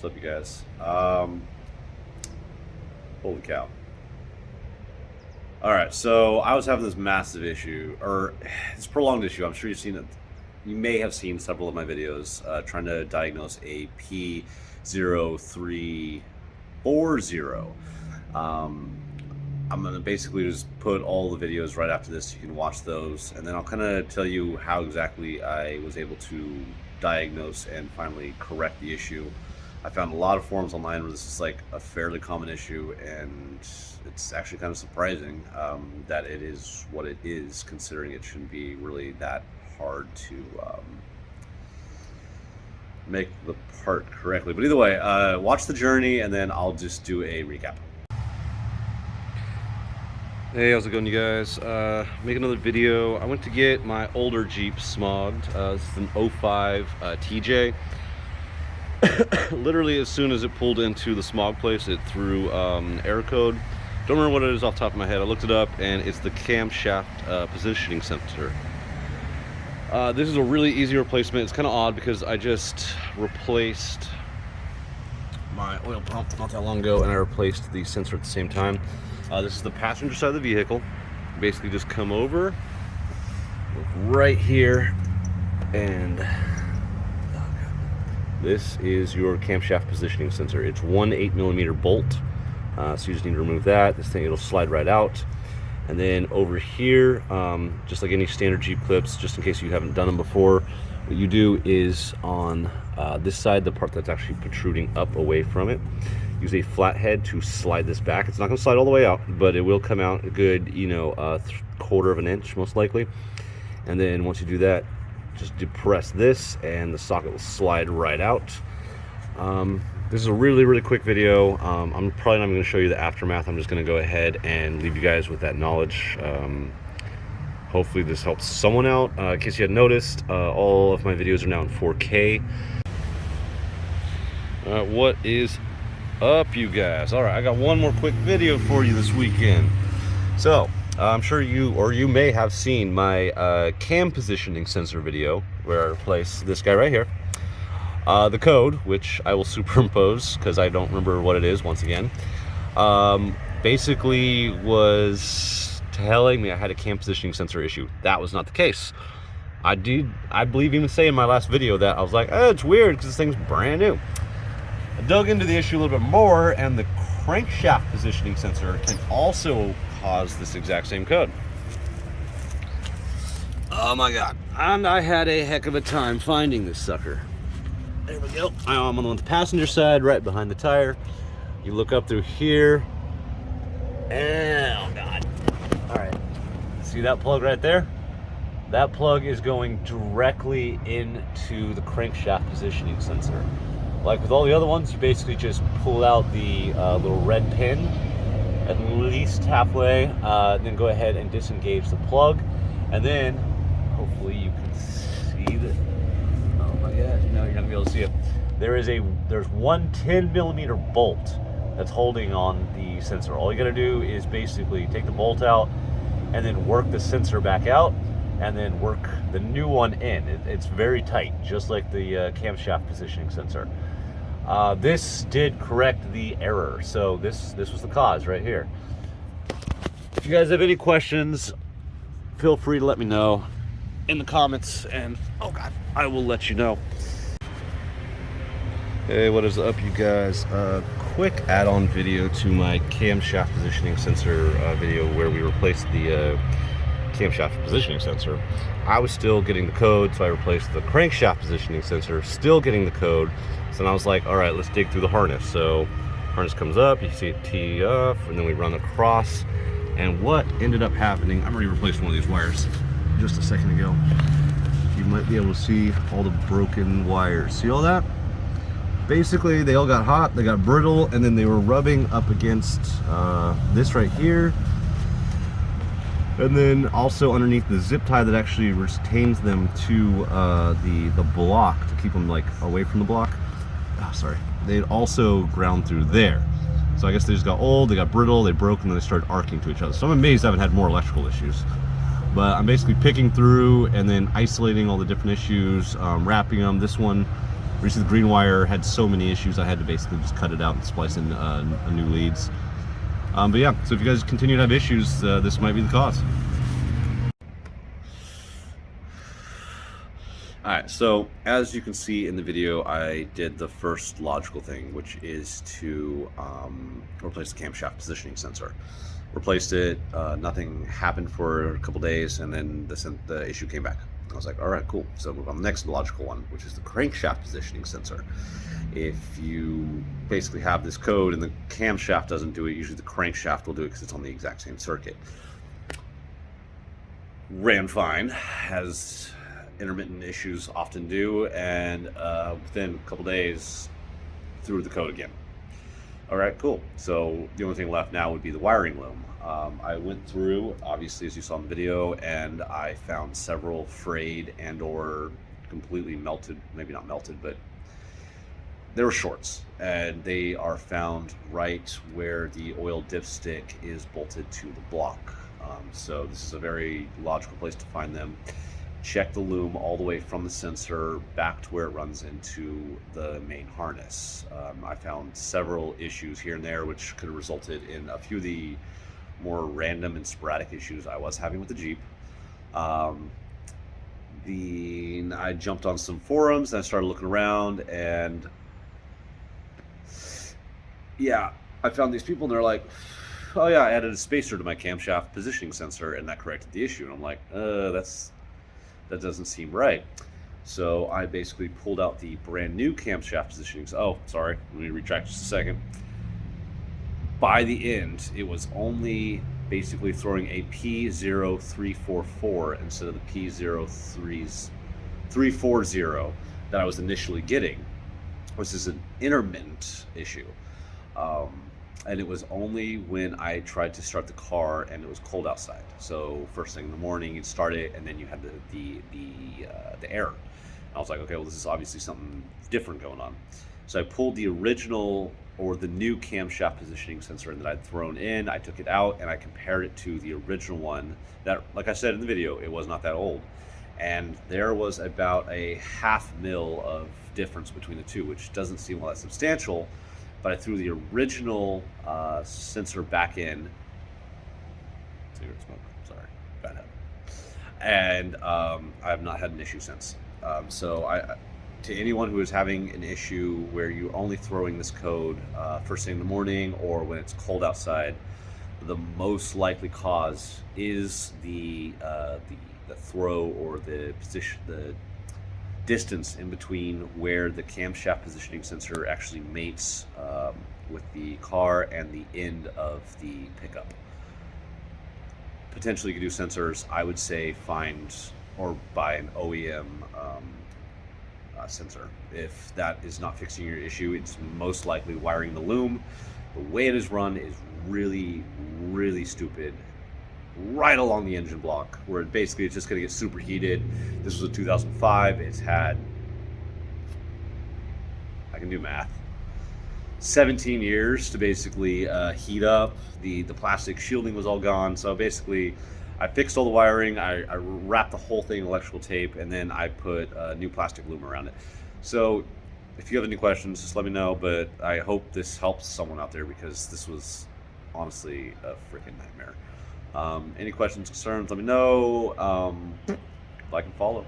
What's up, you guys? Holy cow. Alright, so I was having this massive issue, or it's a prolonged issue. I'm sure you've seen it. You may have seen several of my videos trying to diagnose a P0340. I'm going to basically just put all the videos right after this so you can watch those, and then I'll kind of tell you how exactly I was able to diagnose and finally correct the issue. I found a lot of forums online where this is like a fairly common issue, and it's actually kind of surprising that it is what it is, considering it shouldn't be really that hard to make the part correctly. But either way, watch the journey and then I'll just do a recap. Hey, how's it going, you guys? Make another video. I went to get my older Jeep smogged. This is an 05 TJ. Literally as soon as it pulled into the smog place, it threw error code. Don't remember what it is off the top of my head. I looked it up and it's the camshaft positioning sensor. This is a really easy replacement. It's kind of odd because I just replaced my oil pump not that long ago and I replaced the sensor at the same time. This is the passenger side of the vehicle. Basically just come over right here and this is your camshaft positioning sensor. It's one 8mm bolt, so you just need to remove that. This thing, it'll slide right out. And then over here, just like any standard Jeep clips, just in case you haven't done them before, what you do is on this side, the part that's actually protruding up away from it, use a flathead to slide this back. It's not going to slide all the way out, but it will come out a good, quarter of an inch most likely. And then once you do that, just depress this and the socket will slide right out. This is a really quick video. I'm probably not going to show you the aftermath. I'm just going to go ahead and leave you guys with that knowledge. Hopefully this helps someone out. In case you hadn't noticed, all of my videos are now in 4K. What is up, you guys? All right, I got one more quick video for you this weekend. So I'm sure you may have seen my cam positioning sensor video where I replaced this guy right here. The code, which I will superimpose because I don't remember what it is once again, basically was telling me I had a cam positioning sensor issue. That was not the case. I believe even say in my last video that I was like, oh, it's weird because this thing's brand new. I dug into the issue a little bit more, and the crankshaft positioning sensor can also cause this exact same code. Oh my god. And I had a heck of a time finding this sucker. There we go. I'm on the passenger side, right behind the tire. You look up through here. And, oh god. Alright. See that plug right there? That plug is going directly into the crankshaft positioning sensor. Like with all the other ones, you basically just pull out the little red pin at least halfway, then go ahead and disengage the plug, and then hopefully you can see that. Oh my god, no, you're not gonna be able to see it. There's one 10mm bolt that's holding on the sensor. All you gotta do is basically take the bolt out and then work the sensor back out and then work the new one in. It's very tight, just like the camshaft positioning sensor. This did correct the error, so this was the cause right here. If you guys have any questions, feel free to let me know in the comments, and oh god, I will let you know. Hey, what is up, you guys? Quick add-on video to my camshaft positioning sensor video where we replaced the camshaft positioning sensor. I was still getting the code, so I replaced the crankshaft positioning sensor, still getting the code. So then I was like, all right, let's dig through the harness. So harness comes up, you see it tee off, and then we run across. And what ended up happening, I've already replaced one of these wires just a second ago. You might be able to see all the broken wires. See all that? Basically, they all got hot, they got brittle, and then they were rubbing up against this right here. And then also underneath the zip tie that actually retains them to the block to keep them like away from the block. Oh, sorry. They'd also ground through there. So I guess they just got old, they got brittle, they broke, and then they started arcing to each other. So I'm amazed I haven't had more electrical issues. But I'm basically picking through and then isolating all the different issues, wrapping them. This one Recently, the green wire had so many issues, I had to basically just cut it out and splice in new leads. But yeah, so if you guys continue to have issues, this might be the cause. Alright, so as you can see in the video, I did the first logical thing, which is to replace the camshaft positioning sensor. Replaced it, nothing happened for a couple days, and then the issue came back. I was like, alright, cool. So move on to the next logical one, which is the crankshaft positioning sensor. If you basically have this code and the camshaft doesn't do it, usually the crankshaft will do it because it's on the exact same circuit. Ran fine, as intermittent issues often do, and within a couple days threw the code again. Alright, cool. So the only thing left now would be the wiring loom. I went through, obviously, as you saw in the video, and I found several frayed and or completely melted, maybe not melted, but there were shorts, and they are found right where the oil dipstick is bolted to the block. So this is a very logical place to find them. Check the loom all the way from the sensor back to where it runs into the main harness. I found several issues here and there which could have resulted in a few of the more random and sporadic issues I was having with the Jeep. I jumped on some forums and I started looking around, and yeah, I found these people and they're like, oh yeah, I added a spacer to my camshaft positioning sensor and that corrected the issue. And I'm like, that doesn't seem right. So I basically pulled out the brand new camshaft positioning. Oh, sorry, let me retract just a second. By the end, it was only basically throwing a P0340 instead of the P0340 that I was initially getting, which is an intermittent issue. And it was only when I tried to start the car and it was cold outside. So first thing in the morning, you'd start it, and then you had the error. I was like, okay, well, this is obviously something different going on. So I pulled the original or the new camshaft positioning sensor that I'd thrown in. I took it out and I compared it to the original one that, like I said in the video, it was not that old. And there was about a half mil of difference between the two, which doesn't seem all that substantial. But I threw the original sensor back in. Cigarette smoke, sorry, bad habit. And I have not had an issue since. So to anyone who is having an issue where you're only throwing this code first thing in the morning or when it's cold outside, the most likely cause is the throw or the position, the distance in between where the camshaft positioning sensor actually mates with the car and the end of the pickup. Potentially you could do sensors. I would say find or buy an OEM sensor. If that is not fixing your issue, it's most likely wiring the loom. The way it is run is really, really stupid. Right along the engine block, where basically it's just going to get superheated. This was a 2005. It's had, I can do math, 17 years to basically heat up. The plastic shielding was all gone. So basically, I fixed all the wiring. I wrapped the whole thing in electrical tape, and then I put new plastic loom around it. So if you have any questions, just let me know. But I hope this helps someone out there, because this was honestly a freaking nightmare. Any questions, concerns, let me know. Like and follow.